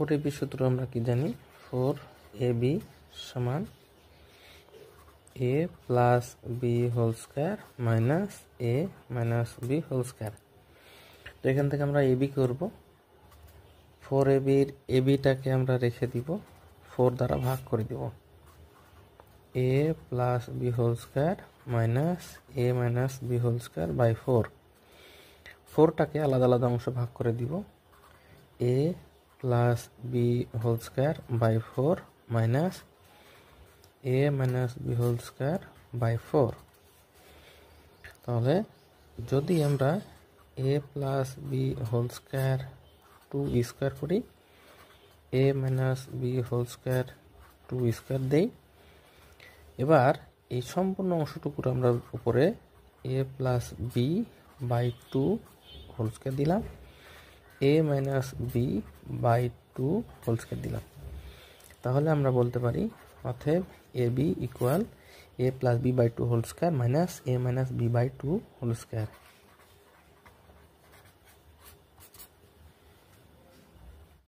4ab সূত্র আমরা কি জানি, 4ab সমান a plus B whole square minus a minus B whole square. তো এখান থেকে আমরা ab করব, 4ab-র ab-টাকে আমরা রেখে দিব, 4 দ্বারা ভাগ করে দিব, a plus B whole square minus a minus B whole square by 4। 4টাকে আলাদা আলাদা অংশ ভাগ করে দিব, a plus B whole square by 4 minus a minus B whole square by 4। তাহলে যদি আমরা a plus B whole square 2 square করি, a minus B whole square 2 square দেই, এবার এই সম্পূর্ণ অংশটুকুর আমরা উপরে a plus B by 2 whole square দিলাম, a minus B by 2 whole square দিলাম। তাহলে আমরা বলতে পারি অতএব A B equal a plus B by 2 whole square minus a minus B by 2 whole square.